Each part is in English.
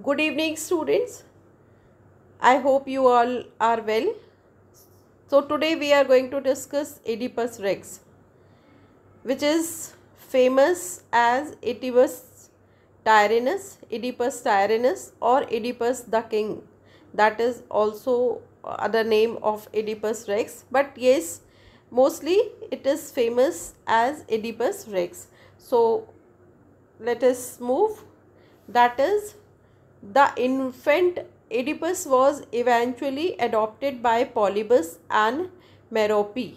Good evening, students. I hope you all are well. So, today we are going to discuss Oedipus Rex, which is famous as Oedipus Tyrannus, or Oedipus the King. That is also other name of Oedipus Rex. But yes, mostly it is famous as Oedipus Rex. So, let us move. That is, the infant Oedipus was eventually adopted by Polybus and Merope,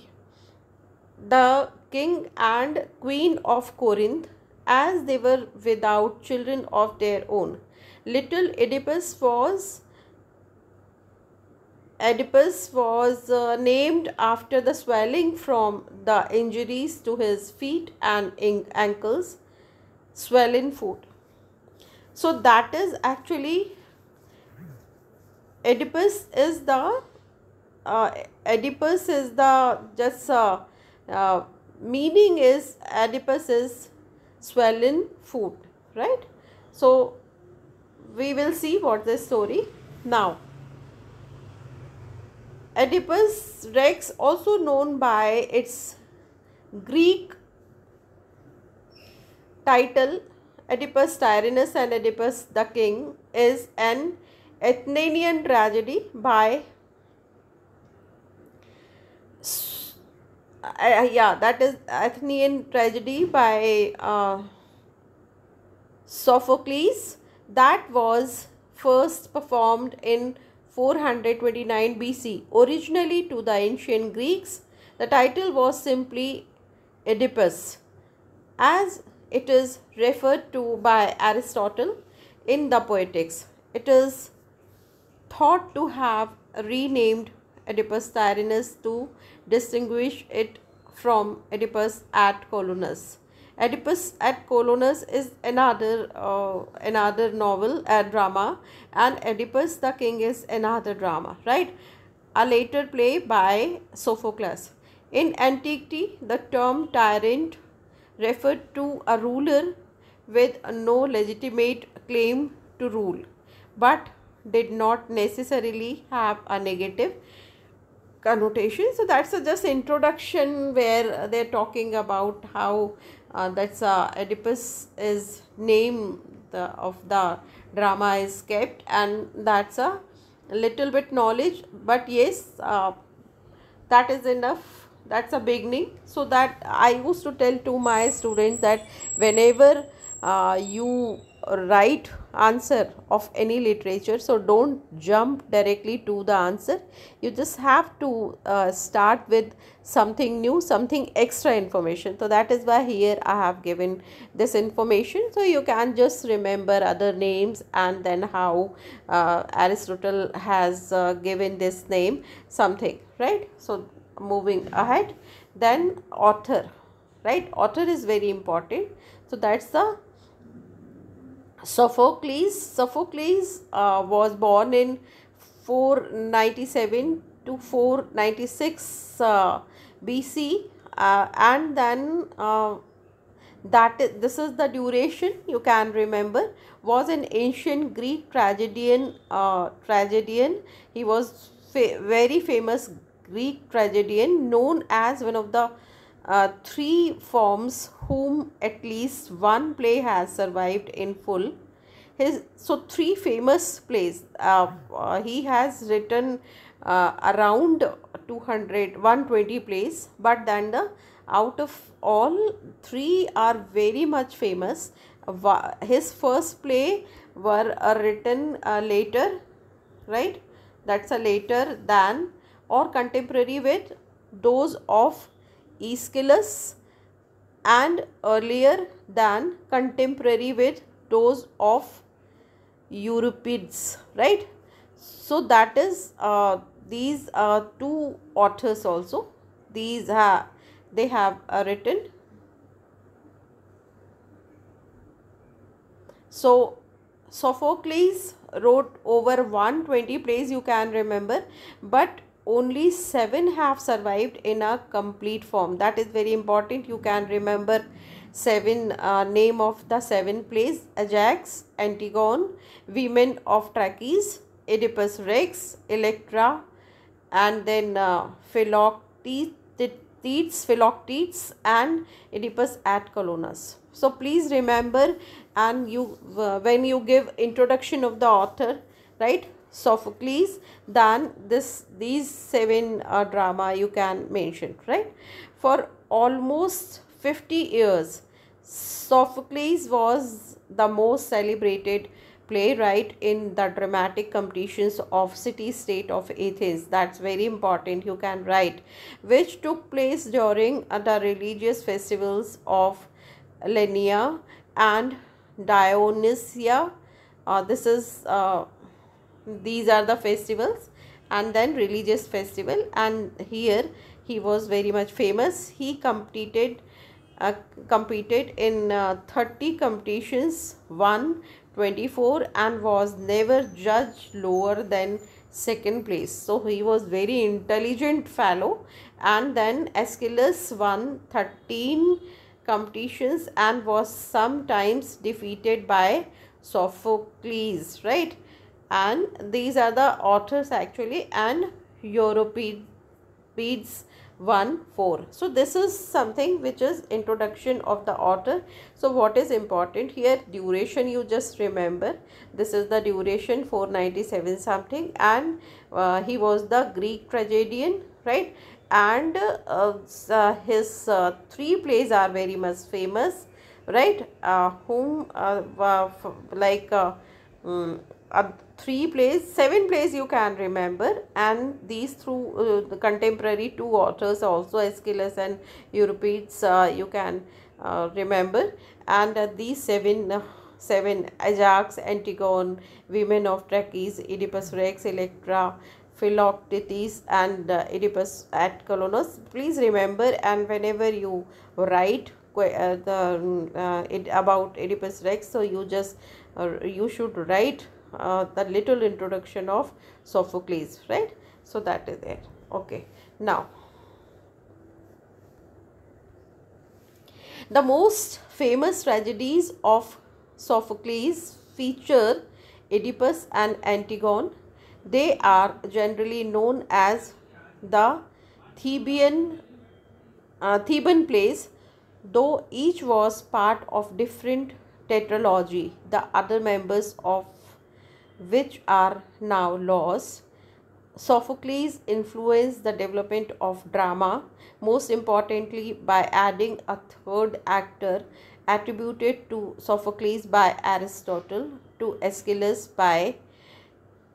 the king and queen of Corinth, as they were without children of their own. Little Oedipus was named after the swelling from the injuries to his feet and ankles, swollen foot. So that is actually Oedipus is the Oedipus is the just meaning is Oedipus is swollen foot, right? So we will see what the story now. Oedipus Rex, also known by its Greek title Oedipus Tyrannus and Oedipus the King, is an Athenian tragedy by that is Athenian tragedy by Sophocles, that was first performed in 429 BC. Originally to the ancient Greeks, the title was simply Oedipus, as it is referred to by Aristotle in the Poetics. It is thought to have renamed Oedipus Tyrannus to distinguish it from Oedipus at Colonus. Oedipus at Colonus is another novel, drama, and Oedipus the King is another drama, right? A later play by Sophocles. In antiquity, the term tyrant referred to a ruler with no legitimate claim to rule, but did not necessarily have a negative connotation. So that's just introduction where they're talking about how that's Oedipus is name of the drama is kept, and that's a little bit knowledge. But yes, that is enough. That's a beginning. So that I used to tell to my students that whenever you write answer of any literature, so don't jump directly to the answer. You just have to start with something new, something extra information. So that is why here I have given this information, so you can just remember other names and then how Aristotle has given this name something, right? So moving ahead, then author, right? Author is very important. So that's the Sophocles was born in 497 to 496 BC, and then this is the duration you can remember. Was an ancient Greek tragedian. He was very famous Greek tragedian, known as one of the three forms whom at least one play has survived in full. Three famous plays. He has written around 120 plays, but then out of all, three are very much famous. His first play were written later, right? That's a later than or contemporary with those of Aeschylus, and earlier than contemporary with those of Euripides, right? So that is these two authors also. They have written. So Sophocles wrote over 120 plays, you can remember, but only 7 have survived in a complete form. That is very important. You can remember seven name of the seven plays: Ajax, Antigone, Women of Trachis, Oedipus Rex, Electra, and then Philoctetes and Oedipus at Colonus. So please remember, and you when you give introduction of the author, right, Sophocles, then these seven drama you can mention, right. For almost 50 years, Sophocles was the most celebrated playwright in the dramatic competitions of city-state of Athens. That's very important, you can write, which took place during the religious festivals of Lenia and Dionysia. This is these are the festivals, and then religious festival, and here he was very much famous. He competed in 30 competitions, won 24, and was never judged lower than second place. So he was very intelligent fellow. And then Aeschylus won 13 competitions and was sometimes defeated by Sophocles, right. And these are the authors actually, and Euripides 1:4. So this is something which is introduction of the author. So what is important here? Duration, you just remember, this is the duration 497 something, and he was the Greek tragedian, right. And his three plays are very much famous, right. Three plays, seven plays you can remember, and these through the contemporary two authors also, Aeschylus and Euripides, you can remember. And these seven Ajax, Antigone, Women of Trachis, Oedipus Rex, Electra, Philoctetes, and Oedipus at Colonus. Please remember, and whenever you write about Oedipus Rex, so you just you should write the little introduction of Sophocles, right. So that is there. Okay, now the most famous tragedies of Sophocles feature Oedipus and Antigone. They are generally known as the Theban plays, though each was part of different tetralogy, the other members of which are now lost. Sophocles influenced the development of drama, most importantly by adding a third actor attributed to Sophocles by Aristotle, to Aeschylus by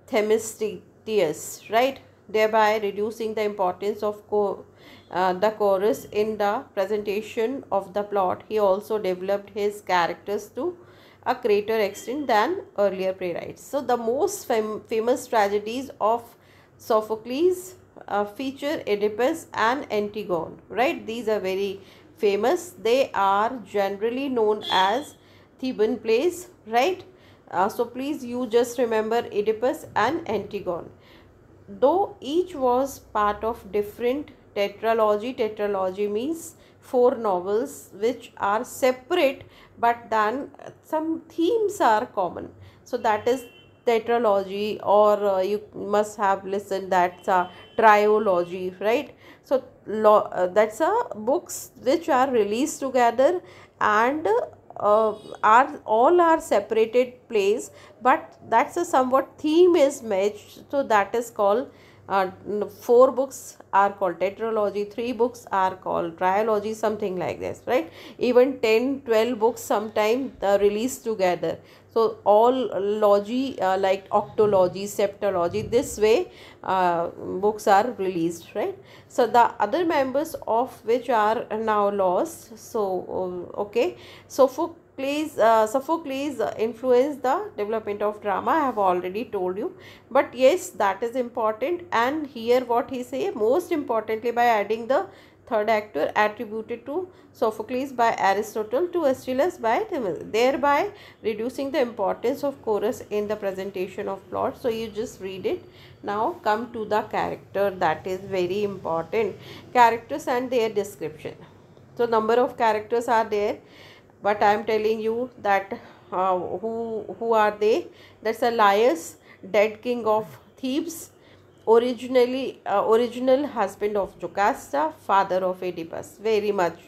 Themistocles, right, thereby reducing the importance of the chorus in the presentation of the plot. He also developed his characters to a greater extent than earlier playwrights. So the most famous tragedies of Sophocles feature Oedipus and Antigone, right. These are very famous. They are generally known as Theban plays, right. So please you just remember Oedipus and Antigone. Though each was part of different tetralogy. Tetralogy means four novels which are separate, but then some themes are common. So that is tetralogy, or you must have listened, that's a trilogy, right. So that's a books which are released together, and are separated plays, but that's a somewhat theme is matched, so that is called four books are called tetralogy, three books are called trilogy, something like this, right. Even 10-12 books sometimes released together. So all logy like octology, septology, this way books are released, right. So the other members of which are now lost. So okay, Sophocles influenced the development of drama, I have already told you, but yes, that is important. And here what he say, most importantly by adding the third actor attributed to Sophocles by Aristotle, to Aeschylus by Themistocles, thereby reducing the importance of chorus in the presentation of plot. So you just read it. Now come to the character, that is very important, characters and their description. So number of characters are there, but I am telling you that who are they. That's a Laius, dead king of Thebes, original husband of Jocasta, father of Oedipus. Very much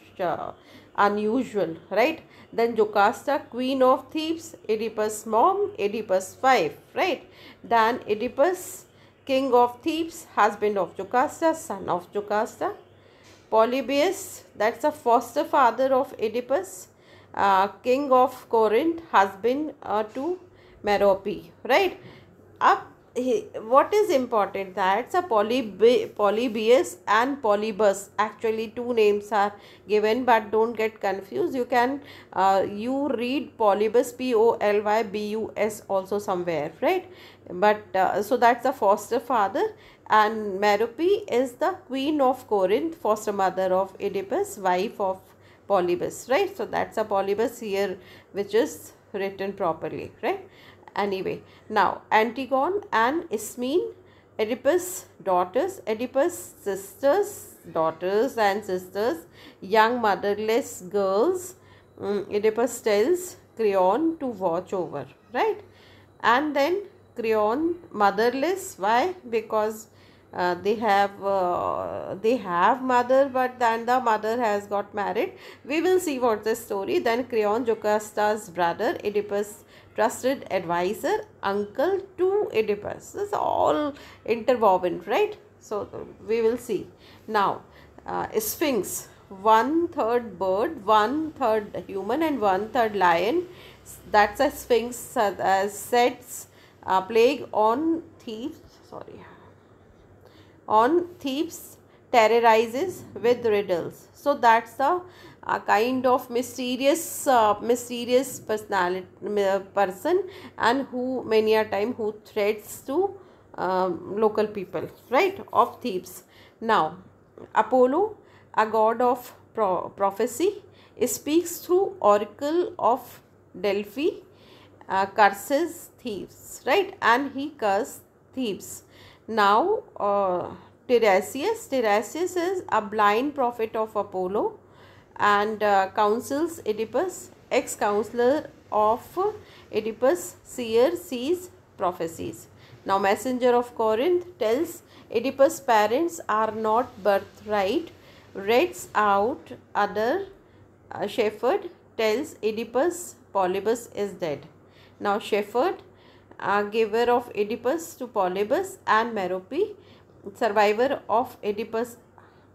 unusual, right? Then Jocasta, queen of Thebes, Oedipus mom, Oedipus wife, right? Then Oedipus, king of Thebes, husband of Jocasta, son of Jocasta. Polybius, that's the foster father of Oedipus, king of Corinth, husband to Merope, right? Up, what is important, that's a Polybius and Polybus. Actually, two names are given, but don't get confused. You can you read Polybus, Polybus also somewhere, right? But so that's the foster father, and Merope is the queen of Corinth, foster mother of Oedipus, wife of Polybus, right? So that's a Polybus here, which is written properly, right? Anyway, now Antigone and Ismene, Oedipus daughters, Oedipus sisters, daughters and sisters, young motherless girls. Oedipus tells Creon to watch over, right? And then Creon motherless. Why? Because they have mother, but then the mother has got married. We will see what's the story. Then Creon, Jocasta's brother, Oedipus trusted advisor, uncle to Oedipus. This is all interwoven, right? So we will see. Now Sphinx, 1/3 bird, 1/3 human, and 1/3 lion. That's a Sphinx sets plague on Thebes. Sorry, on Thebes, terrorizes with riddles. So that's the kind of mysterious personality person, and who many a time who threats to local people, right, of Thebes. Now Apollo, a god of prophecy, speaks through oracle of Delphi, curses Thebes, right, and he cursed Thebes. Now Tiresias is a blind prophet of Apollo, and counsels Oedipus, ex-counselor of Oedipus, seer sees prophecies. Now messenger of Corinth tells Oedipus' parents are not birthright, reads out other shepherd tells Oedipus Polybus is dead. Now shepherd, giver of Oedipus to Polybus and Merope, survivor of Oedipus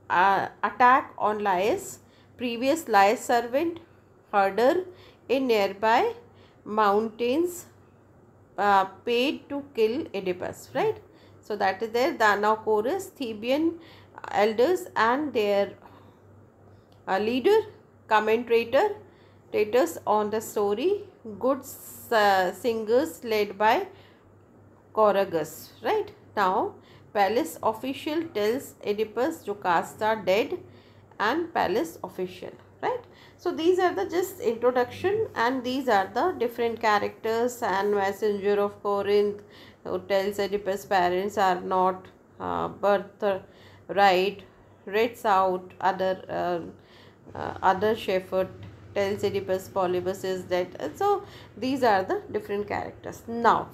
attack on Laius, previous Laius servant, herder in nearby mountains, paid to kill Oedipus, right? So that is there. The now chorus, Theban elders and their leader, commentators on the story, good singers led by Choragus, right? Now palace official tells Oedipus Jocasta dead, and palace official, right? So these are the just introduction, and these are the different characters. And messenger of Corinth who tells Oedipus parents are not birthright, reads out other shepherd tells Oedipus Polybus is dead. And so these are the different characters. Now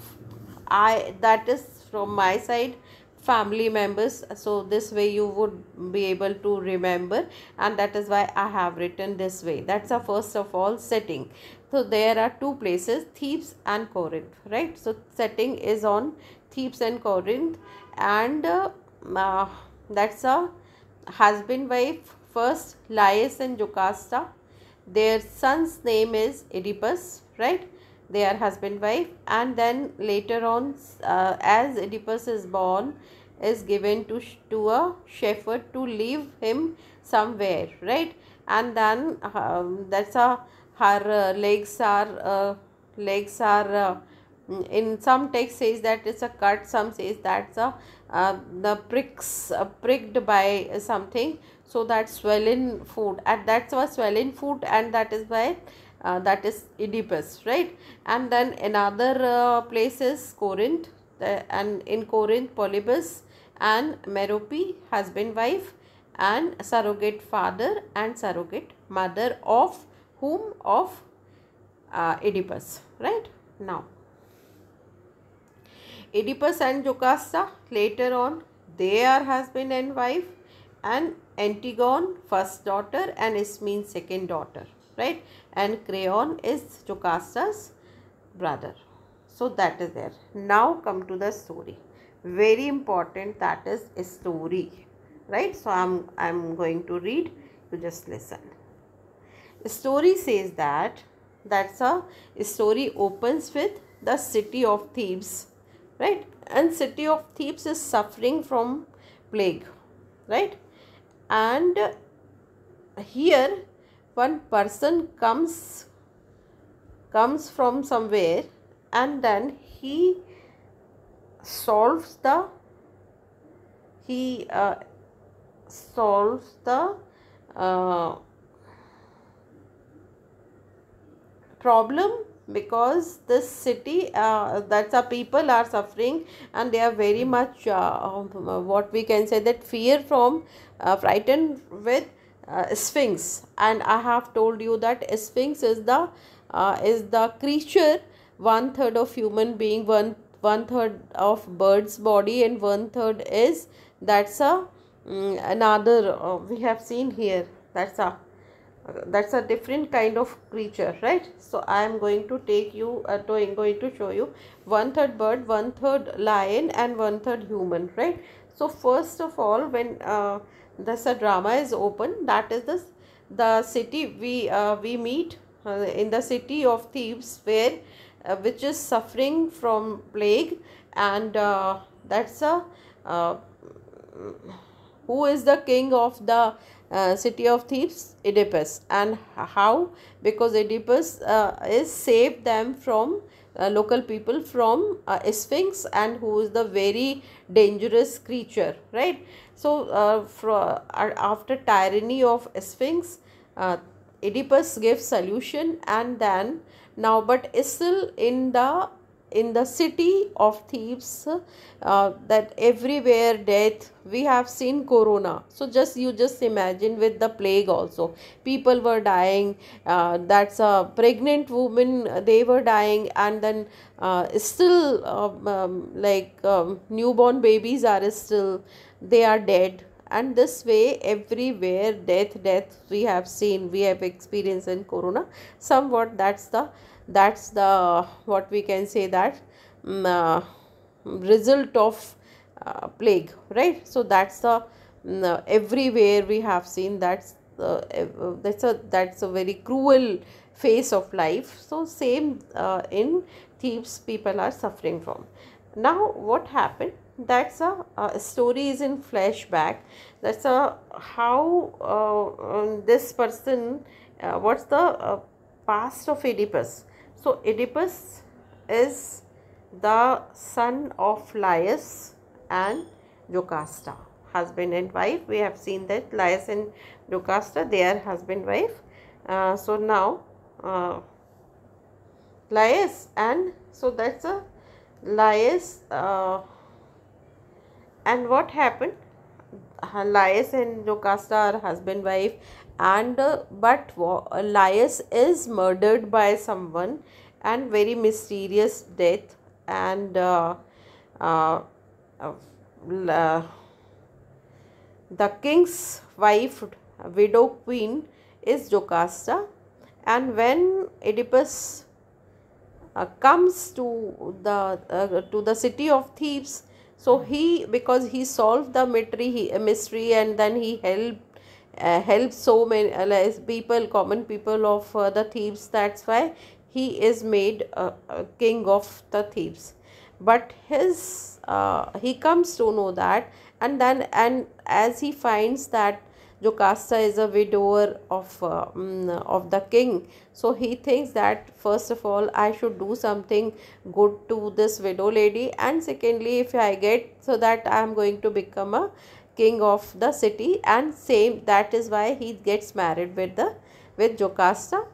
that is from my side, family members. So this way you would be able to remember, and that is why I have written this way. That's a first of all setting. So there are two places, Thebes and Corinth, right? So setting is on Thebes and Corinth, and that's a husband wife. First Laius and Jocasta, their son's name is Oedipus, right? They are husband wife, and then later on as Oedipus is born, is given to a shepherd to leave him somewhere, right? And then that's a her legs are in some text says that it's a cut, some says that's a the pricked by something, so that swollen foot, and that's a swollen foot, and that is why that is Oedipus, right? And then another place is Corinth, and in Corinth Polybus and Merope, husband wife, and surrogate father and surrogate mother of whom? Of Oedipus, right? Now, Oedipus and Jocasta later on, they are husband and wife, and Antigone first daughter and Ismene second daughter, right? And Creon is Jocasta's brother. So that is there. Now come to the story. Very important, that is a story, right? So I'm going to read. You just listen. The story says that that's a story opens with the city of Thebes, right? And city of Thebes is suffering from plague, right? And here one person comes from somewhere, and then he solves the he solves the problem, because this city, that's a people are suffering, and they are very much what we can say that fear from frightened with sphinx. And I have told you that sphinx is the creature, one third of human being, one third of bird's body, and one third is that's a another we have seen here, that's a different kind of creature, right? So I am going to take you going to show you one third bird, one third lion, and one third human, right? So first of all, when this drama is open, that is the city we meet in the city of Thebes, where which is suffering from plague, and that's a who is the king of the city of Thebes? Oedipus. And how? Because Oedipus is saved them from local people from Sphinx, and who is the very dangerous creature, right? So after tyranny of Sphinx, Oedipus gives solution, and then now, but still in the city of Thebes, that everywhere death, we have seen corona. So you just imagine with the plague also, people were dying, that's a pregnant woman, they were dying, and then still newborn babies are still, they are dead. And this way everywhere death we have seen, we have experienced in corona somewhat. That's the what we can say that result of plague, right? So that's the everywhere we have seen, that's a very cruel phase of life. So same in Thebes people are suffering from. Now what happened, that's a story is in flashback. That's a how this person what's the past of Oedipus. So Oedipus is the son of Laius and Jocasta, husband and wife. We have seen that Laius and Jocasta, they are husband wife. So now Laius, and so that's a Laius and what happened, Laius and Jocasta are husband wife, and but Laius is murdered by someone, and very mysterious death, and uh, uh, the king's wife, widow queen, is Jocasta. And when Oedipus comes to the city of Thebes, so because he solved the mystery, and then he helped so many people, common people of the Thebes. That's why he is made king of the Thebes. But he comes to know that, and as he finds that Jocasta is a widower of the king, so he thinks that first of all I should do something good to this widow lady, and secondly, if I get, so that I am going to become a king of the city. And same, that is why he gets married with Jocasta,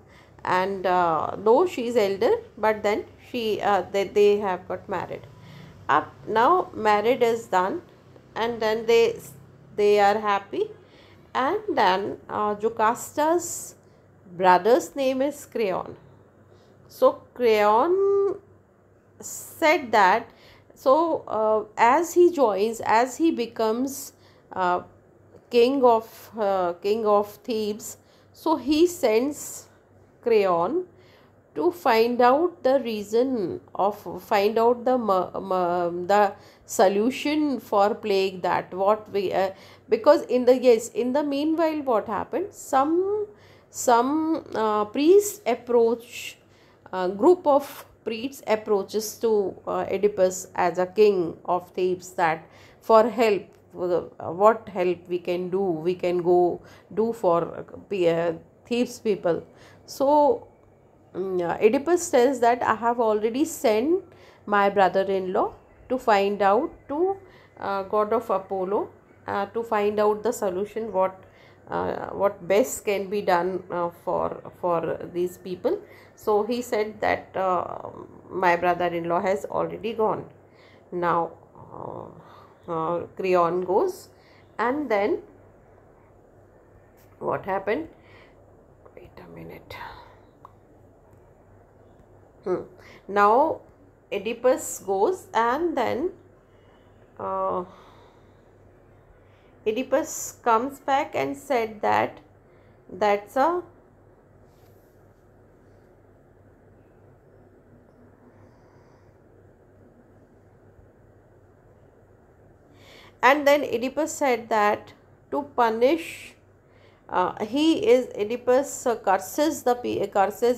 and though she is elder, but then they have got married. Now marriage is done, and then they are happy, And then Jocasta's brother's name is Creon. So Creon said that, so as he becomes uh, king of Thebes, so he sends Creon to find out the reason of, find out the solution for plague, that what we because in the, yes, in the meanwhile what happened, some priests approach, group of priests approaches to Oedipus as a king of Thebes, that for help, what help we can do, we can go do for Thebes people. So Oedipus tells that I have already sent my brother-in-law to find out, to god of Apollo, to find out the solution, what best can be done for these people. So he said that my brother-in-law has already gone. Now Creon goes, and then what happened? Wait a minute. Now Oedipus goes, and then Oedipus comes back and said that that's a and then Oedipus said that to punish, Oedipus curses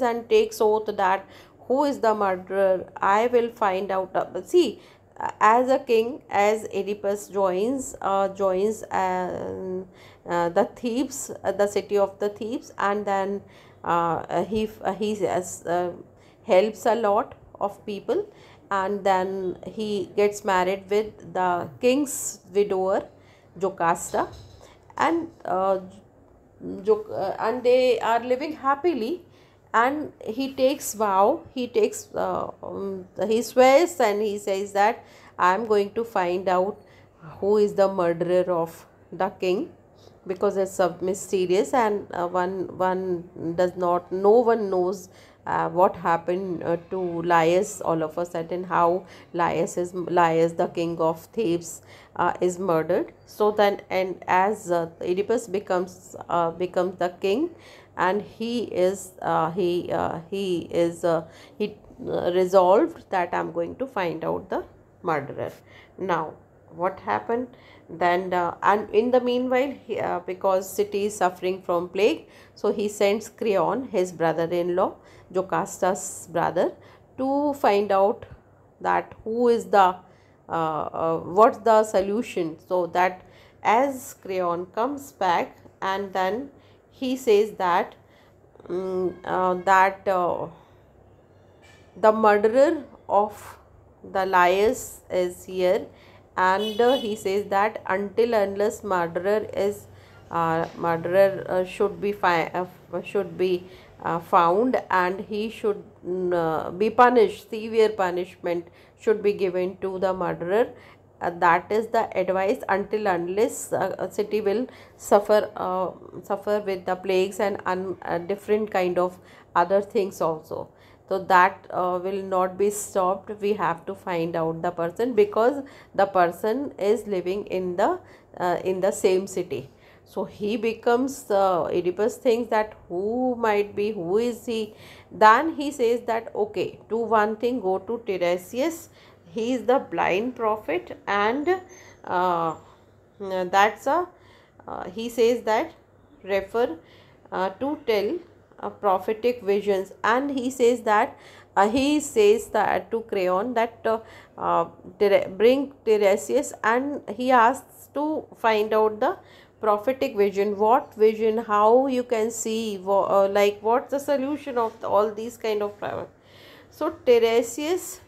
and takes oath that who is the murderer, I will find out. See, as a king, as Oedipus joins the Thebes, the city of the Thebes, and then he helps a lot of people, and then he gets married with the king's widower Jocasta, and and they are living happily. And he takes vow, he swears, and he says that I am going to find out who is the murderer of the king, because it's mysterious, and one does not, no one knows what happened to Laius all of a sudden, how Laius, the king of Thebes, is murdered. So then, and as Oedipus becomes the king, and he resolved that I'm going to find out the murderer. Now what happened then, and in the meanwhile, because city is suffering from plague, so he sends Creon, his brother-in-law, Jocasta's brother, to find out that who is the what's the solution. So that as Creon comes back, and then he says that the murderer of the Laius is here, and he says that until unless murderer should be found, and he should be punished, severe punishment should be given to the murderer. That is the advice, until unless a city will suffer with the plagues and different kind of other things also. So that will not be stopped. We have to find out the person, because the person is living in the same city. So he becomes, Oedipus thinks that who is he. Then he says that okay, do one thing, go to Tiresias, he is the blind prophet, and he says that refer to tell prophetic visions. And he says that to Creon that bring Tiresias, and he asks to find out the prophetic vision. What vision, how you can see, like what's the solution of all these kind of problem. So Tiresias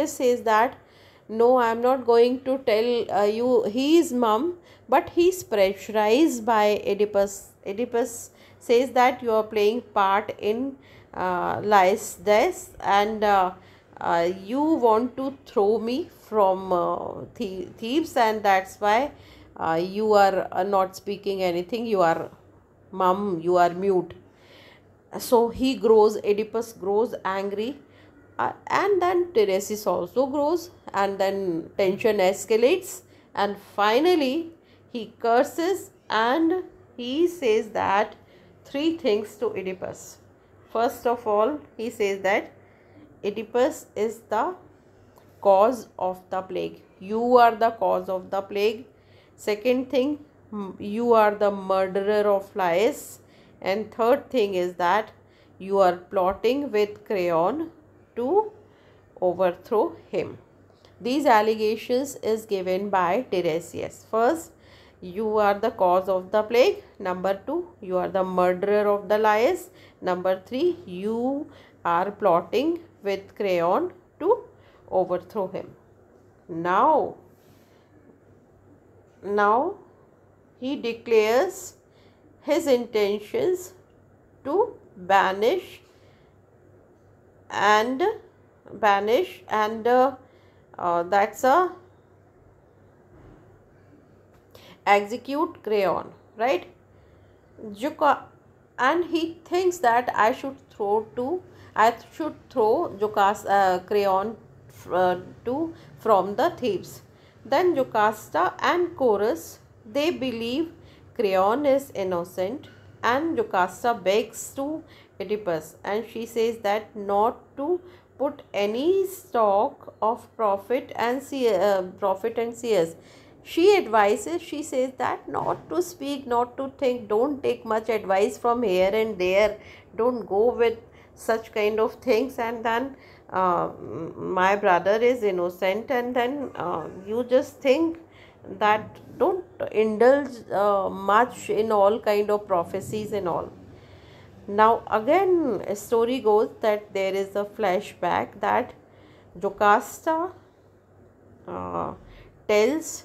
says that no, I am not going to tell you. He is mum, but he is pressurized by Oedipus. Oedipus says that you are playing part in Laius' death, and you want to throw me from Thebes, and that's why you are not speaking anything, you are mum, you are mute. So he grows, Oedipus grows angry, and then Tiresias also grows, and then tension escalates, and finally he curses and he says that three things to Oedipus. First of all, he says that Oedipus is the cause of the plague. You are the cause of the plague. Second thing, you are the murderer of Laius. And third thing is that you are plotting with Creon to overthrow him. These allegations is given by Tiresias. First, you are the cause of the plague. Number 2, you are the murderer of the Laius. Number 3, you are plotting with Creon to overthrow him. Now he declares his intentions to banish and that's a execute Creon, right? And he thinks that I should throw Creon from the Thebes. Then Jocasta and Chorus, they believe Creon is innocent, and Jocasta begs to Oedipus, and she says that not to put any stock of prophet and seers. She advises, she says that not to speak, not to think, don't take much advice from here and there, don't go with such kind of things, and then my brother is innocent, and then you just think that don't indulge much in all kind of prophecies and all. Now again a story goes that there is a flashback that Jocasta tells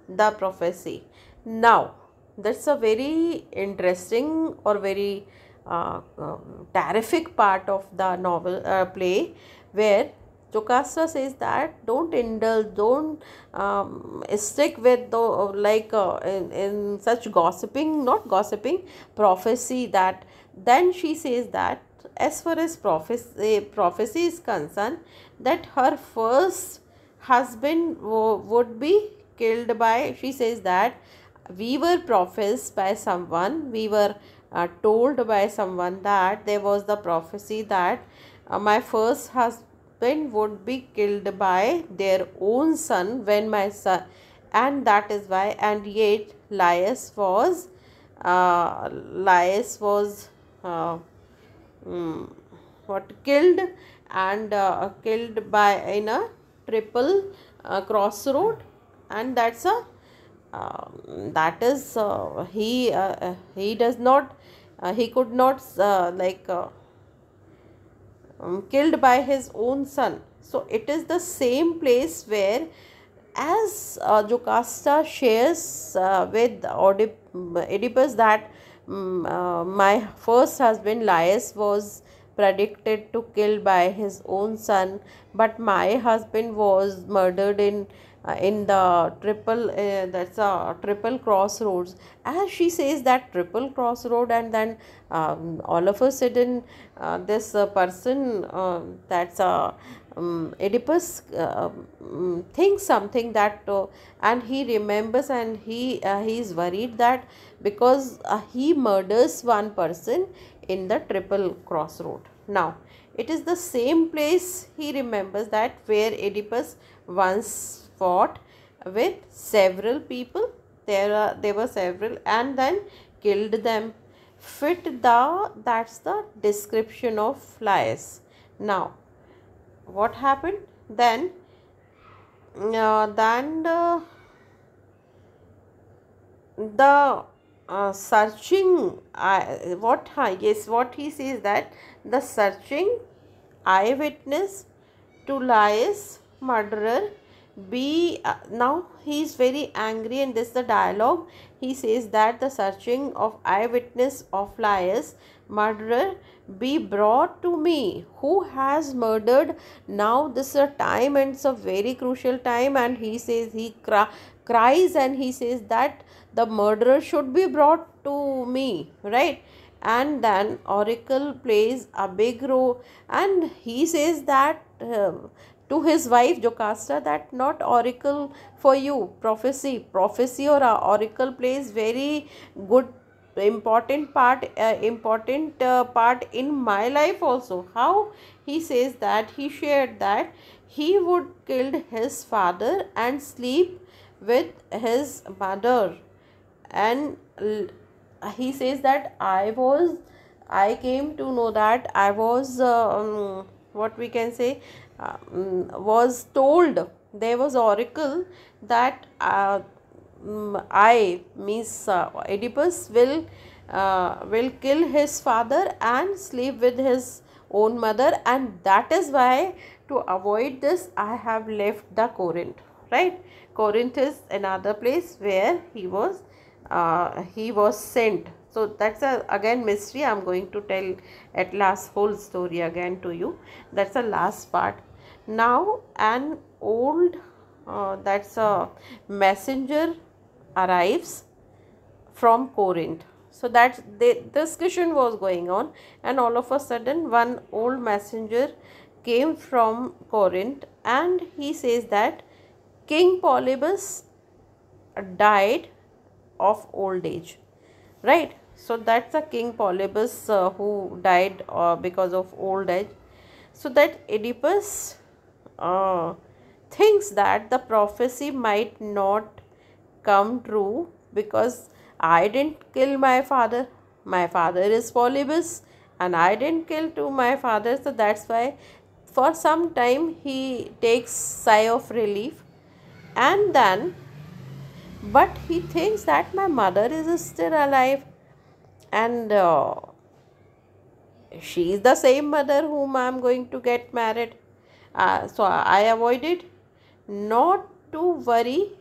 the prophecy. Now that's a very interesting or very terrific part of the novel play, where Jocasta says that don't indulge, don't stick with the in such gossiping, not gossiping, prophecy. That then she says that as far as prophecy is concerned, that her first husband would be killed by, she says that we were prophesied by someone, we were told by someone that there was the prophecy that my first husband would be killed by their own son when my son, and that is why, and yet Laius was killed, and killed by in a triple crossroad, and that's a that is he does not he could not killed by his own son. So it is the same place where, as Jocasta shares with Oedipus that my first husband Laius was predicted to kill by his own son, but my husband was murdered in the triple crossroads. As she says that triple crossroad, and then all of a sudden this person that's Oedipus thinks something that and he remembers, and he is worried that because he murders one person in the triple crossroad. Now it is the same place he remembers that where Oedipus once fought with several people. There were several, and then killed them. That's the description of Laius. Now what happened then? The searching what he says that the searching eyewitness to Laius murderer be now he is very angry, and this is the dialogue. He says that the searching of eyewitness of Laius murderer be brought to me, who has murdered. Now this is a time, and it's a very crucial time, and he says he cries and he says that the murderer should be brought to me, right? And then Oracle plays a big role, and he says that to his wife Jocasta that not Oracle for you, prophecy or Oracle plays very good important part in my life also. How? He says that he shared that he would kill his father and sleep with his mother, and he says that I came to know that I was what we can say was told, there was oracle that I means Oedipus will kill his father and sleep with his own mother, and that is why to avoid this I have left the Corinth, right? Corinth is another place where he was sent. So that's a again mystery. I'm going to tell at last whole story again to you. That's the last part. Now an old that's a messenger arrives from Corinth. So that the discussion was going on, and all of a sudden one old messenger came from Corinth, and he says that King Polybus died of old age, right? So that's a King Polybus who died because of old age. So that Oedipus uh, thinks that the prophecy might not come true because I didn't kill my father. My father is Polybus and I didn't kill to my father. So that's why for some time he takes sigh of relief, and then but he thinks that my mother is still alive, and she is the same mother whom I am going to get married. So I avoided not to worry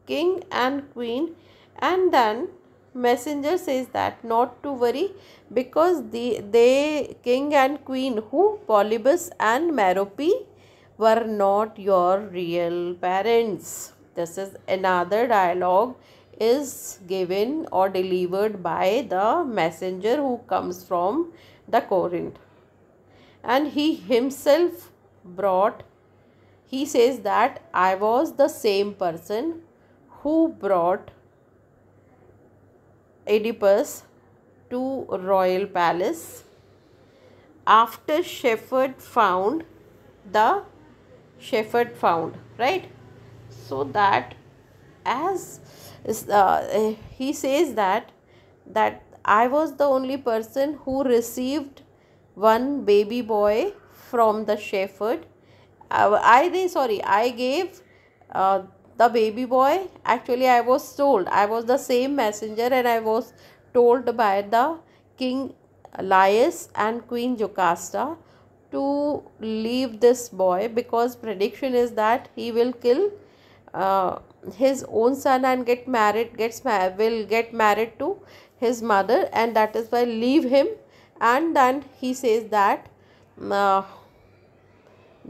king and queen, and then messenger says that not to worry because they king and queen who Polybus and Merope were not your real parents. This is another dialogue is given or delivered by the messenger who comes from the Corinth, and he himself brought, he says that I was the same person who brought Oedipus to royal palace after the shepherd found, right? So that as he says that I was the only person who received one baby boy from the shepherd. I gave uh, the baby boy. Actually, I was told, I was the same messenger, and I was told by the king Laius and queen Jocasta to leave this boy because prediction is that he will kill uh, his own son and will get married to his mother, and that is why leave him. And then he says that uh,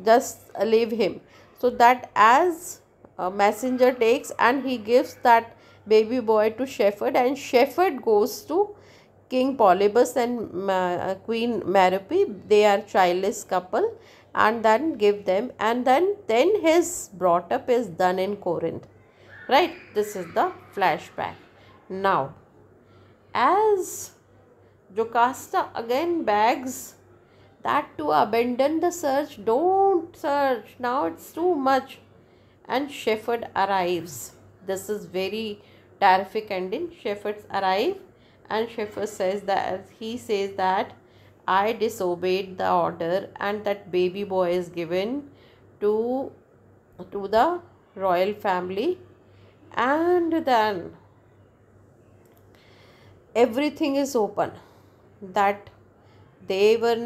just leave him. So that as a messenger takes and he gives that baby boy to shepherd, and shepherd goes to king Polybus and queen Merope, they are childless couple, and then give them, and then his brought up is done in Corinth, right? This is the flashback. Now as Jocasta again begs that to abandon the search, don't search, now it's too much, and shepherd arrives. This is very terrific ending. Shepherds arrive, and shepherd says that he says that I disobeyed the order, and that baby boy is given to the royal family, and then everything is open that they were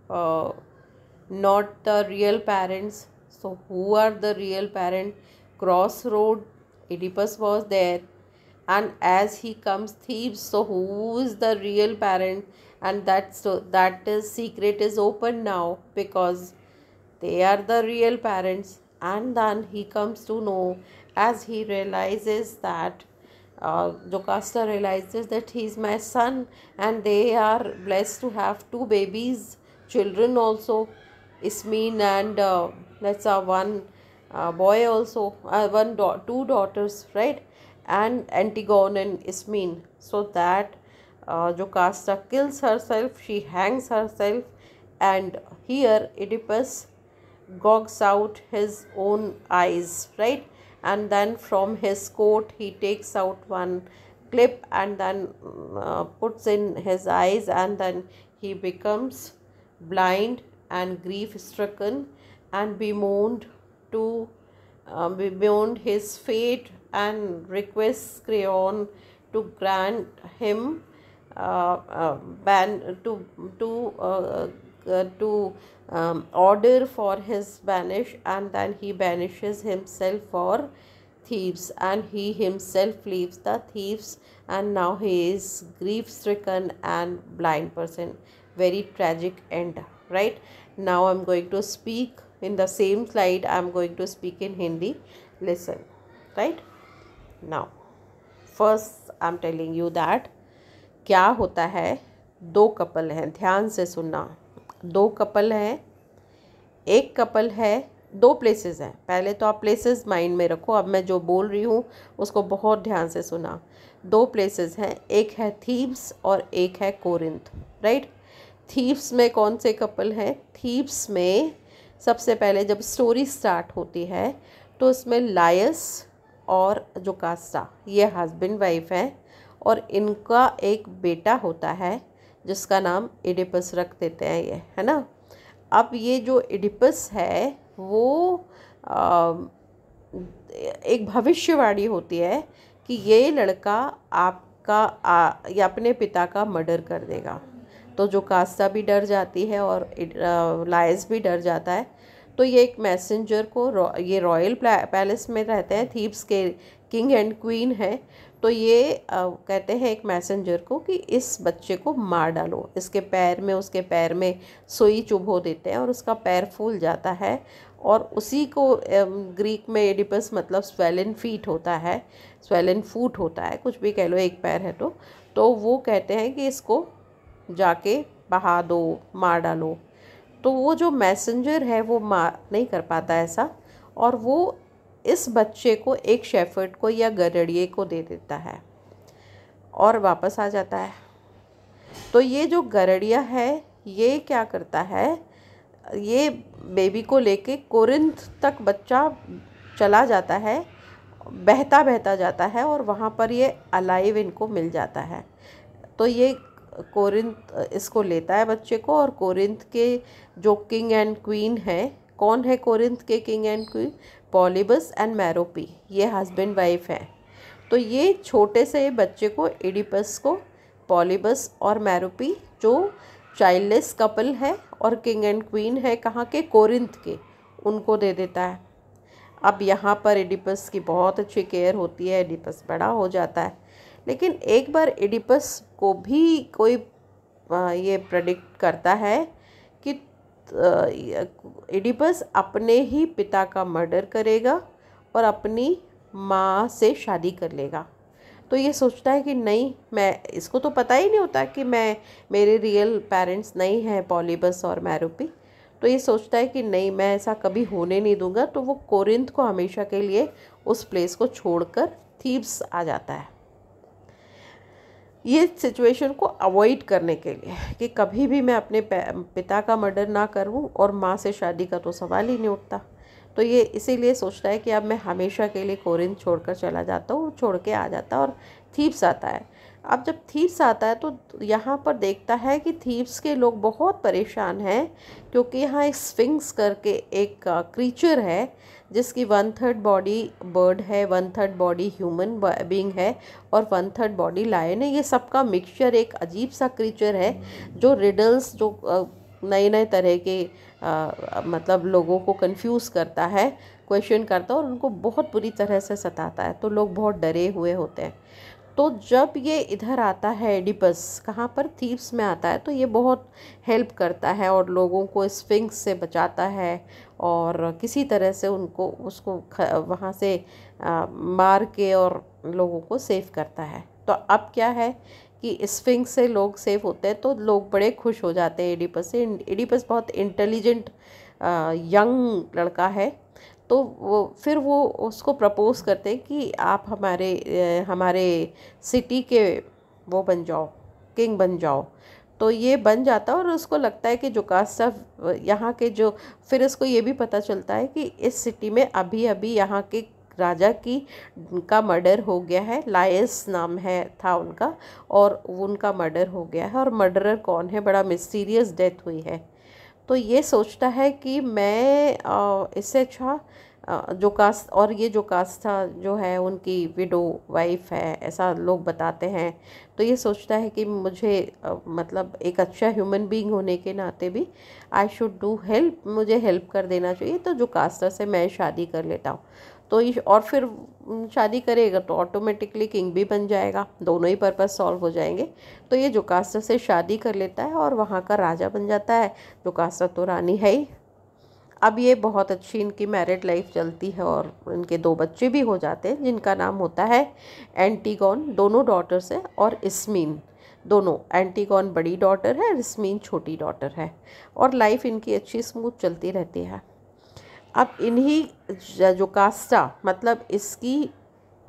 uh, not the real parents. So who are the real parent? Crossroad, Oedipus was there, and as he comes thieves, so who is the real parent? And that is secret is open now because they are the real parents. and then he comes to know, as he realizes that Jocasta realizes that he is my son, and they are blessed to have two babies, children also, Ismene and let's say one boy also, two daughters, right? And Antigone and Ismene. So that Jocasta kills herself, she hangs herself, and here Oedipus gogs out his own eyes, right? And then from his coat he takes out one clip and then puts in his eyes, and then he becomes blind and grief stricken and bemoaned his fate, and requests Creon to grant him ban to order for his banish, and then he banishes himself for Thebes, and he himself leaves the Thebes, and now he is grief stricken and blind person. Very tragic end, right? Now I'm going to speak in the same slide. I'm going to speak in Hindi. Listen, right? Now first I'm telling you that क्या होता है, दो couple हैं, ध्यान से सुनना, दो couple हैं, एक कपल है, दो प्लेसेस हैं, पहले तो आप प्लेसेस माइंड में रखो, अब मैं जो बोल रही हूँ उसको बहुत ध्यान से सुना। दो प्लेसेस हैं, एक है थीब्स और एक है कोरिंथ, राइट? थीब्स में कौन से कपल हैं? थीब्स में सबसे पहले जब स्टोरी स्टार्ट होती है तो उसमें लायस और जोकास्टा ये हस्बैंड वाइफ हैं, और इनका एक बेटा होता है जिसका नाम एडिपस रख देते हैं, ये है ना। अब ये जो एडिपस है वो एक भविष्यवाणी होती है कि ये लड़का आपका या अपने पिता का मर्डर कर देगा। तो जोकास्टा भी डर जाती है और लायस भी डर जाता है। तो ये एक मैसेंजर को, ये रॉयल पैलेस में रहते हैं, थीब्स के किंग एंड क्वीन है, तो ये कहते हैं एक मैसेंजर को कि इस बच्चे को मार डालो, इसके पैर में, उसके पैर में सुई चुभो देते हैं और उसका पैर फूल जाता है, और उसी को ग्रीक में एडिपस मतलब स्वेलन फीट होता है, स्वेलन फूट होता है, कुछ भी कह लो, एक पैर है तो वो कहते हैं कि इसको जाके बहा दो, मार डालो। तो वो जो मैसेंजर है वो मार नहीं कर पाता ऐसा, और वो इस बच्चे को एक शेफर्ड को या गड़ेड़िए को दे देता है और वापस आ जाता है। तो ये जो गड़ेड़िया है ये क्या करता है, ये बेबी को लेके कोरिंथ तक बच्चा चला जाता है, बहता बहता जाता है, और वहाँ पर ये अलाइव इनको मिल जाता है। तो ये कोरिंथ इसको लेता है बच्चे को, और कोरिंथ के जो किंग एंड क्वीन है, कौन है कोरिंथ के किंग एंड क्वीन? पॉलीबस एंड मैरोपी, ये हस्बैंड वाइफ है। तो ये छोटे से बच्चे को, एडिपस को, पॉलीबस और मैरोपी जो चाइल्डलेस कपल है और किंग एंड क्वीन है कहाँ के? कोरिंथ के, उनको दे देता है। अब यहाँ पर एडिपस की बहुत अच्छी केयर होती है, एडिपस बड़ा हो जाता है। लेकिन एक बार एडिपस को भी कोई ये प्रेडिक्ट करता है कि एडिपस अपने ही पिता का मर्डर करेगा और अपनी माँ से शादी कर लेगा। तो ये सोचता है कि नहीं, मैं, इसको तो पता ही नहीं होता कि मेरे रियल पेरेंट्स नहीं हैं पॉलीबस और मैरोपी। तो ये सोचता है कि नहीं, मैं ऐसा कभी होने नहीं दूंगा। तो वो कोरिंथ को हमेशा के लिए उस प्लेस को छोड़कर थीब्स आ जाता है, ये सिचुएशन को अवॉइड करने के लिए कि कभी भी मैं अपने पिता का मर्डर ना करूं, और माँ से शादी का तो सवाल ही नहीं उठता। तो ये इसीलिए सोचता है कि अब मैं हमेशा के लिए कोरिंथ छोड़कर चला जाता हूँ, छोड़ के आ जाता है और थीब्स आता है। अब जब थीब्स आता है तो यहाँ पर देखता है कि थीब्स के लोग बहुत परेशान हैं, क्योंकि यहाँ एक स्फिंक्स करके एक क्रीचर है जिसकी 1/3 बॉडी बर्ड है, 1/3 बॉडी ह्यूमन बीइंग है और 1/3 बॉडी लायन है। ये सबका मिक्सचर एक अजीब सा क्रीचर है जो रिडल्स, जो नए नए तरह के मतलब लोगों को कंफ्यूज करता है, क्वेश्चन करता है और उनको बहुत बुरी तरह से सताता है। तो लोग बहुत डरे हुए होते हैं। तो जब ये इधर आता है एडिपस, कहाँ पर? थीब्स में आता है, तो ये बहुत हेल्प करता है और लोगों को स्फिंक्स से बचाता है और किसी तरह से उसको वहाँ से मार के और लोगों को सेव करता है। तो अब क्या है कि स्फिंक्स से लोग सेव होते हैं तो लोग बड़े खुश हो जाते हैं एडिपस से। एडिपस बहुत इंटेलिजेंट यंग लड़का है, तो वो उसको प्रपोज करते हैं कि आप हमारे सिटी के वो बन जाओ, किंग बन जाओ। तो ये बन जाता है और उसको लगता है कि जोकास्टा यहाँ के जो, फिर इसको ये भी पता चलता है कि इस सिटी में अभी अभी यहाँ के राजा का मर्डर हो गया है। लायस नाम था उनका, और उनका मर्डर हो गया है, और मर्डरर कौन है, बड़ा मिस्टीरियस डेथ हुई है। तो ये सोचता है कि मैं इससे अच्छा जोकास्टा जो है उनकी विडो वाइफ है, ऐसा लोग बताते हैं। तो ये सोचता है कि मुझे मतलब एक अच्छा ह्यूमन बीइंग होने के नाते भी आई शुड डू हेल्प, मुझे हेल्प कर देना चाहिए। तो जोकास्टा से मैं शादी कर लेता हूँ। तो और फिर शादी करेगा तो ऑटोमेटिकली किंग भी बन जाएगा, दोनों ही पर्पस सॉल्व हो जाएंगे। तो ये जोकास्टा से शादी कर लेता है और वहाँ का राजा बन जाता है। जोकास्टा तो रानी है ही। अब ये बहुत अच्छी इनकी मैरिड लाइफ चलती है और इनके 2 बच्चे भी हो जाते हैं, जिनका नाम होता है एंटीगोन, दोनों डॉटर्स हैं, और इस्मीन, दोनों। एंटीगोन बड़ी डॉटर है, इस्मीन छोटी डॉटर है, और लाइफ इनकी अच्छी स्मूथ चलती रहती है। अब इन्हीं जोकास्टा, मतलब इसकी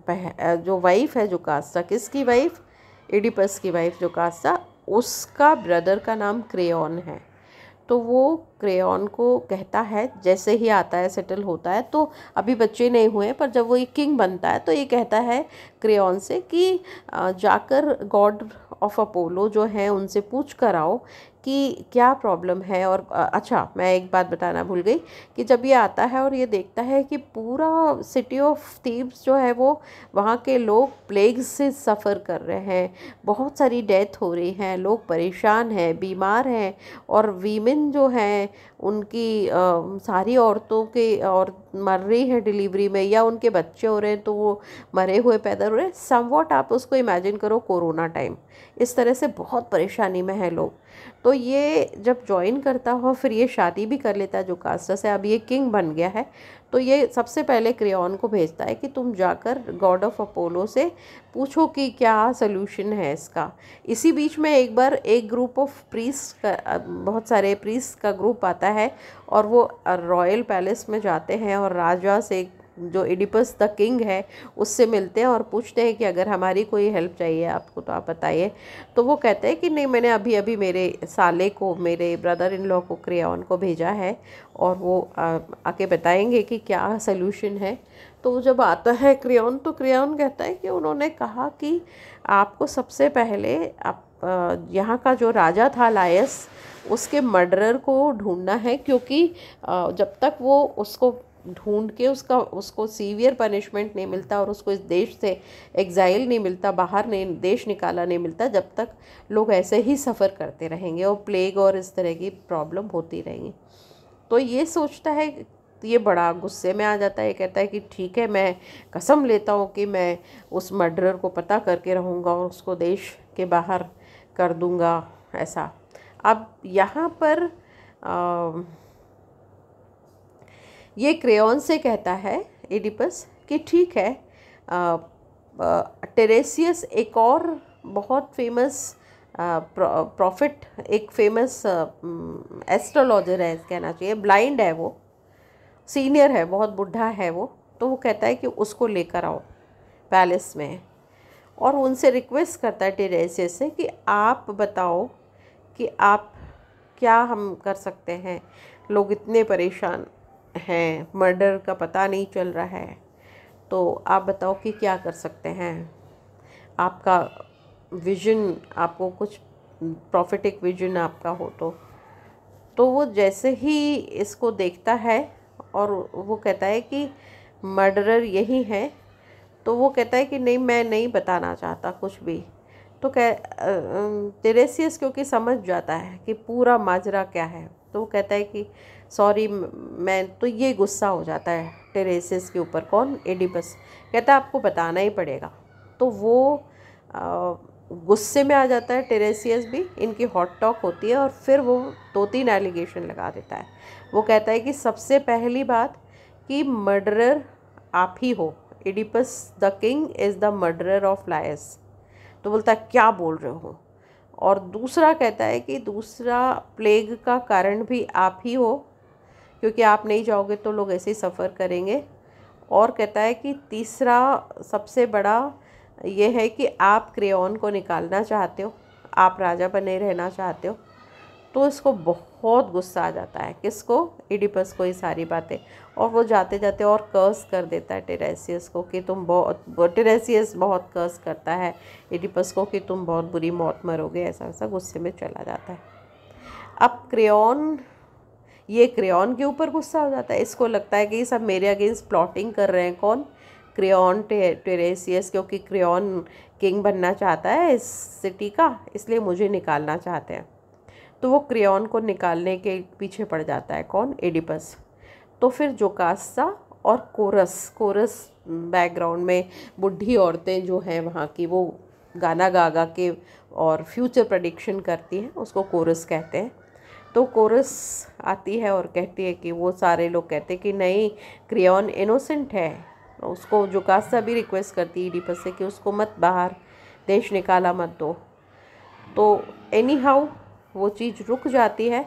जो वाइफ है जोकास्टा, किसकी वाइफ, एडिपस की वाइफ जोकास्टा, उसका ब्रदर का नाम क्रेओन है। तो वो क्रेओन को कहता है, जैसे ही आता है सेटल होता है, तो अभी बच्चे नहीं हुए, पर जब वो एक किंग बनता है तो ये कहता है क्रेओन से कि जाकर गॉड ऑफ अपोलो जो है उनसे पूछ कर आओ कि क्या प्रॉब्लम है। और अच्छा, मैं एक बात बताना भूल गई कि जब ये आता है और ये देखता है कि पूरा सिटी ऑफ थीब्स जो है वो, वहाँ के लोग प्लेग से सफ़र कर रहे हैं, बहुत सारी डेथ हो रही हैं, लोग परेशान हैं, बीमार हैं, और वीमेन जो हैं उनकी सारी औरतों के और मर रही हैं डिलीवरी में, या उनके बच्चे हो रहे हैं तो वो मरे हुए पैदा हो रहे हैं। समवॉट आप उसको इमेजिन करो कोरोना टाइम, इस तरह से बहुत परेशानी में है लोग। तो ये जब ज्वाइन करता हो, फिर ये शादी भी कर लेता है जोकास्टा से, अब ये किंग बन गया है। तो ये सबसे पहले क्रेओन को भेजता है कि तुम जाकर गॉड ऑफ अपोलो से पूछो कि क्या सल्यूशन है इसका। इसी बीच में एक बार एक ग्रुप ऑफ प्रीस्ट का, बहुत सारे प्रीस्ट का ग्रुप आता है, और वो रॉयल पैलेस में जाते हैं और राजा से, जो एडिपस द किंग है, उससे मिलते हैं और पूछते हैं कि अगर हमारी कोई हेल्प चाहिए आपको तो आप बताइए। तो वो कहते हैं कि नहीं, मैंने अभी अभी मेरे साले को, मेरे ब्रदर इन लॉ को, क्रेओन को भेजा है, और वो आके बताएंगे कि क्या सल्यूशन है। तो जब आता है क्रेओन, तो क्रेओन कहता है कि उन्होंने कहा कि आपको सबसे पहले आप यहाँ का जो राजा था लायस, उसके मर्डरर को ढूंढना है, क्योंकि जब तक वो उसको ढूंढ के उसको सीवियर पनिशमेंट नहीं मिलता और उसको इस देश से एग्जाइल नहीं मिलता, बाहर नहीं, देश निकाला नहीं मिलता, जब तक लोग ऐसे ही सफ़र करते रहेंगे और प्लेग और इस तरह की प्रॉब्लम होती रहेंगी। तो ये सोचता है, ये बड़ा गुस्से में आ जाता है। ये कहता है कि ठीक है, मैं कसम लेता हूँ कि मैं उस मर्डरर को पता करके रहूँगा और उसको देश के बाहर कर दूँगा, ऐसा। अब यहाँ पर ये क्रेओन से कहता है एडिपस कि ठीक है, टेरेसियस एक और बहुत फेमस प्रॉफिट, एक फेमस एस्ट्रोलॉजर है कहना चाहिए, ब्लाइंड है वो, सीनियर है, बहुत बुढ़ा है वो। तो वो कहता है कि उसको लेकर आओ पैलेस में, और उनसे रिक्वेस्ट करता है टेरेसियस से कि आप बताओ कि आप क्या हम कर सकते हैं, लोग इतने परेशान हैं, मर्डर का पता नहीं चल रहा है, तो आप बताओ कि क्या कर सकते हैं, आपका विजन, आपको कुछ प्रॉफिटिक विजन आपका हो तो वो जैसे ही इसको देखता है और वो कहता है कि मर्डरर यही है, तो वो कहता है कि नहीं, मैं नहीं बताना चाहता कुछ भी। तो टेरेसियस क्योंकि समझ जाता है कि पूरा माजरा क्या है, तो वो कहता है कि सॉरी मैं, तो ये गुस्सा हो जाता है टेरेसियस के ऊपर। कौन, एडिपस कहता है आपको बताना ही पड़ेगा। तो वो गुस्से में आ जाता है टेरेसियस भी, इनकी हॉट टॉक होती है और फिर वो 2-3 एलिगेशन लगा देता है। वो कहता है कि सबसे पहली बात कि मर्डरर आप ही हो, Oedipus the king is the murderer of Laius. तो बोलता है क्या बोल रहे हो। और दूसरा कहता है कि दूसरा प्लेग का कारण भी आप ही हो, क्योंकि आप नहीं जाओगे तो लोग ऐसे ही सफ़र करेंगे। और कहता है कि तीसरा सबसे बड़ा ये है कि आप क्रेओन को निकालना चाहते हो, आप राजा बने रहना चाहते हो। तो इसको बहुत गुस्सा आ जाता है, किसको, इडिपस को, ये सारी बातें। और वो जाते जाते और कर्स कर देता है टेरेसियस को कि तुम टेरेसियस बहुत कर्स करता है इडिपस को कि तुम बहुत बुरी मौत मरोगे, ऐसा ऐसा गुस्से में चला जाता है। अब क्रेओन के ऊपर गुस्सा हो जाता है। इसको लगता है कि ये सब मेरे अगेंस्ट प्लॉटिंग कर रहे हैं। कौन, क्रेओन टेरेसियस, क्योंकि क्रेओन किंग बनना चाहता है इस सिटी का, इसलिए मुझे निकालना चाहते हैं। तो वो क्रेओन को निकालने के पीछे पड़ जाता है। कौन, एडिपस। तो फिर जोकास्ता और कोरस बैकग्राउंड में बुढ़ी औरतें जो हैं वहाँ की, वो गाना गा गा के और फ्यूचर प्रेडिक्शन करती हैं, उसको कोरस कहते हैं। तो कोरस आती है और कहती है कि वो सारे लोग कहते हैं कि नहीं, क्रेओन इनोसेंट है। उसको जोकास्ता भी रिक्वेस्ट करती है इडिपस से कि उसको मत बाहर देश निकाला मत दो। तो एनी हाउ वो चीज़ रुक जाती है।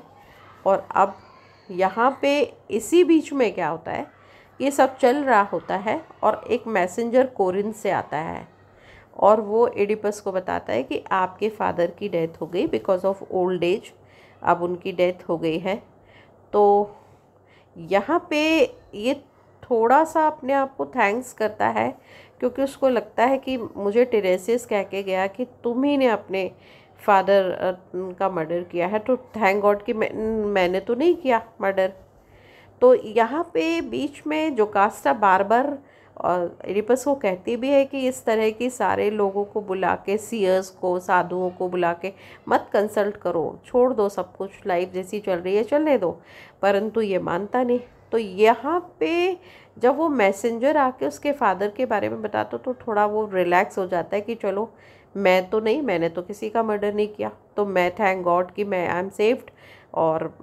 और अब यहाँ पे इसी बीच में क्या होता है, ये सब चल रहा होता है और एक मैसेंजर कोरिंथ से आता है और वो एडिपस को बताता है कि आपके फादर की डेथ हो गई बिकॉज ऑफ ओल्ड एज, अब उनकी डेथ हो गई है। तो यहाँ पे ये थोड़ा सा अपने आप को थैंक्स करता है, क्योंकि उसको लगता है कि मुझे टेरेसियस कह के गया कि तुम ही ने अपने फादर का मर्डर किया है, तो थैंक गॉड कि मैंने तो नहीं किया मर्डर। तो यहाँ पे बीच में जोकास्ता बार बार एडिपस को कहती भी है कि इस तरह की सारे लोगों को बुला के, सीयर्स को, साधुओं को बुला के मत कंसल्ट करो, छोड़ दो सब कुछ, लाइफ जैसी चल रही है चलने दो। परंतु ये मानता नहीं। तो यहाँ पे जब वो मैसेंजर आके उसके फादर के बारे में बताता तो थोड़ा वो रिलैक्स हो जाता है कि चलो मैं तो नहीं, मैंने तो किसी का मर्डर नहीं किया, तो मैं थैंक गॉड कि मैं आई एम सेफ्ड। और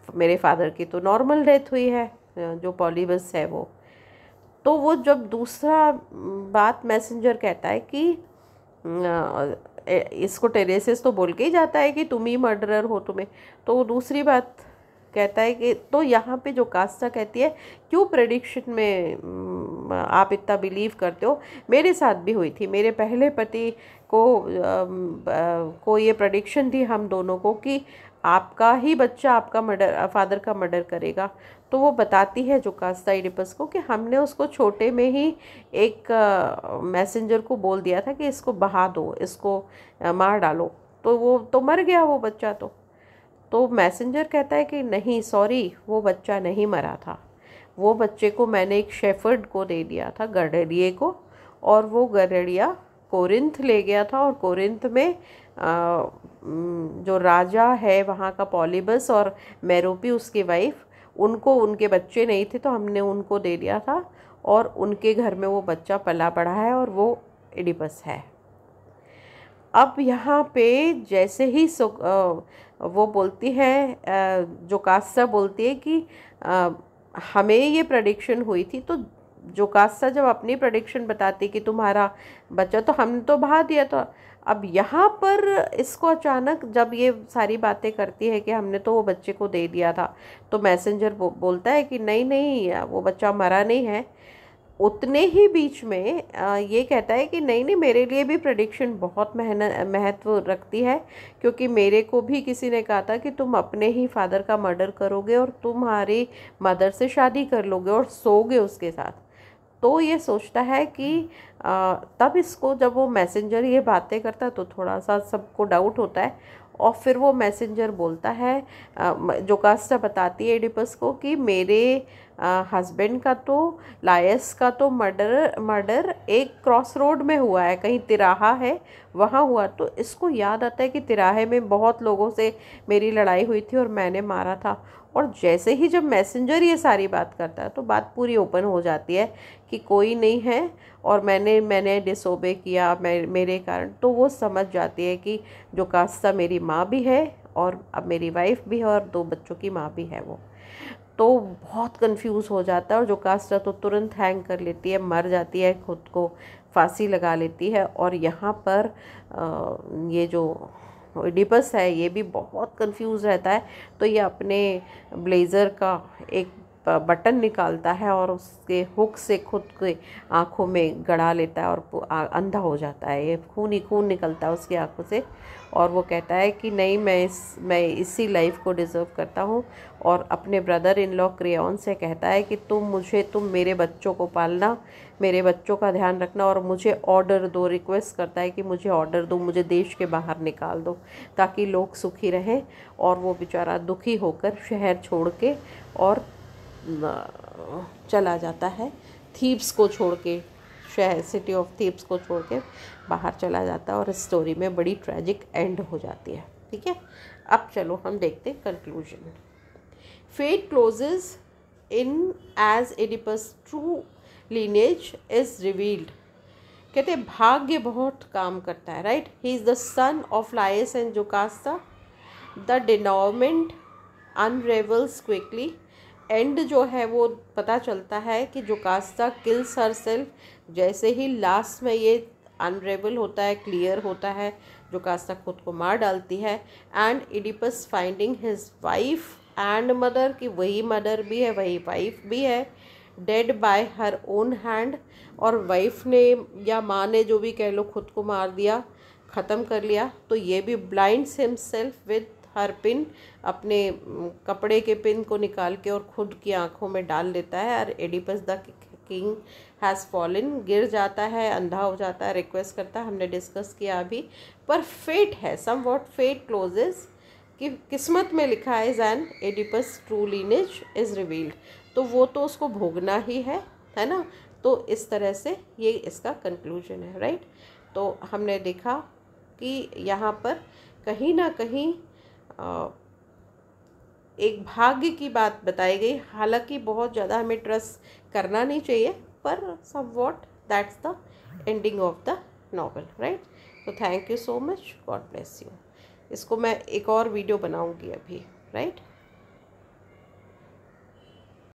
मेरे फादर की तो नॉर्मल डेथ हुई है, जो पॉलीबस है वो। तो वो जब दूसरा बात मैसेंजर कहता है कि इसको टेरेसियस तो बोल के ही जाता है कि तुम ही मर्डरर हो, तुम्हें, तो दूसरी बात कहता है कि, तो यहाँ पे जोकास्ता कहती है क्यों प्रेडिक्शन में आप इतना बिलीव करते हो, मेरे साथ भी हुई थी, मेरे पहले पति को ये प्रेडिक्शन थी हम दोनों को कि आपका ही बच्चा आपका फादर का मर्डर करेगा। तो वो बताती है जोकास्ता एडिपस को कि हमने उसको छोटे में ही एक मैसेंजर को बोल दिया था कि इसको बहा दो, इसको मार डालो, तो वो तो मर गया वो बच्चा। तो मैसेंजर कहता है कि नहीं, सॉरी, वो बच्चा नहीं मरा था, वो बच्चे को मैंने एक शेफर्ड को दे दिया था, गडरिए को, और वो गडरिया कोरिंथ ले गया था। और कोरिंथ में जो राजा है वहाँ का, पॉलीबस और मेरोपी उसकी वाइफ, उनको उनके बच्चे नहीं थे तो हमने उनको दे दिया था, और उनके घर में वो बच्चा पला पड़ा है और वो एडिपस है। अब यहाँ पे जैसे ही वो बोलती है, जोकास्ता बोलती है कि हमें ये प्रेडिक्शन हुई थी, तो जोकास्ता जब अपनी प्रेडिक्शन बताती कि तुम्हारा बच्चा, तो हमने तो बहा दिया था। अब यहाँ पर इसको अचानक जब ये सारी बातें करती है कि हमने तो वो बच्चे को दे दिया था, तो मैसेंजर बोलता है कि नहीं नहीं, वो बच्चा मरा नहीं है। उतने ही बीच में ये कहता है कि नहीं नहीं, मेरे लिए भी प्रेडिक्शन बहुत महत्व रखती है, क्योंकि मेरे को भी किसी ने कहा था कि तुम अपने ही फादर का मर्डर करोगे और तुम्हारी मदर से शादी कर लोगे और सोओगे उसके साथ। तो ये सोचता है कि तब इसको, जब वो मैसेंजर ये बातें करता है तो थोड़ा सा सबको डाउट होता है। और फिर वो मैसेंजर बोलता है, जोकास्टा बताती है एडिपस को कि मेरे हस्बैंड का तो, लायस का तो मर्डर एक क्रॉस रोड में हुआ है, कहीं तिराहा है वहाँ हुआ। तो इसको याद आता है कि तिराहे में बहुत लोगों से मेरी लड़ाई हुई थी और मैंने मारा था। और जैसे ही जब मैसेंजर ये सारी बात करता है तो बात पूरी ओपन हो जाती है कि कोई नहीं है और मैंने डिसोबे किया मेरे कारण। तो वो समझ जाती है कि जोकास्ता मेरी माँ भी है और अब मेरी वाइफ भी है और 2 बच्चों की माँ भी है वो। तो बहुत कंफ्यूज हो जाता है और जोकास्ता तो तुरंत हैंग कर लेती है, मर जाती है, खुद को फांसी लगा लेती है। और यहाँ पर ये जो ओडिपस है ये भी बहुत कंफ्यूज रहता है। तो ये अपने ब्लेज़र का एक बटन निकालता है और उसके हुक से खुद के आँखों में गड़ा लेता है और अंधा हो जाता है। ये खून ही खून निकलता है उसकी आँखों से और वो कहता है कि नहीं, मैं इसी लाइफ को डिज़र्व करता हूँ। और अपने ब्रदर इन लॉ क्रेओन से कहता है कि तुम मेरे बच्चों को पालना, मेरे बच्चों का ध्यान रखना और मुझे ऑर्डर दो। रिक्वेस्ट करता है कि मुझे ऑर्डर दो, मुझे देश के बाहर निकाल दो ताकि लोग सुखी रहें। और वो बेचारा दुखी होकर शहर छोड़ के और चला जाता है, थीब्स को छोड़ के, शहर सिटी ऑफ थीब्स को छोड़ के बाहर चला जाता है और इस स्टोरी में बड़ी ट्रेजिक एंड हो जाती है। ठीक है, अब चलो हम देखते हैं conclusion. Fate closes in as Oedipus true lineage is revealed. कहते हैं भाग्य बहुत काम करता है, right. He is the son of Laius and Jocasta. The denouement unravels quickly. And जो है वो पता चलता है कि जोकास्ता किल्स हर सेल्फ। जैसे ही लास्ट में ये अनरेवल होता है, क्लियर होता है, जोकास्ता खुद को मार डालती है। And Oedipus finding his wife and mother, कि वही मदर भी है वही वाइफ भी है, dead by her own hand. और वाइफ ने या माँ ने, जो भी कह लो, खुद को मार दिया, ख़त्म कर लिया। तो ये भी blinds himself with her pin, अपने कपड़े के पिन को निकाल के और खुद की आंखों में डाल लेता है। और Oedipus the king has fallen, गिर जाता है, अंधा हो जाता है, रिक्वेस्ट करता है, हमने डिस्कस किया अभी। पर फेट है, सम वॉट फेट क्लोजेस, कि किस्मत में लिखा है an Oedipus true lineage is revealed. तो वो तो उसको भोगना ही है ना। तो इस तरह से ये इसका कंक्लूजन है, राइट। तो हमने देखा कि यहाँ पर कहीं ना कहीं एक भाग्य की बात बताई गई। हालांकि बहुत ज़्यादा हमें ट्रस्ट करना नहीं चाहिए, पर some what that's the ending of the novel, right. तो thank you so much, God bless you. इसको मैं एक और वीडियो बनाऊंगी अभी, राइट।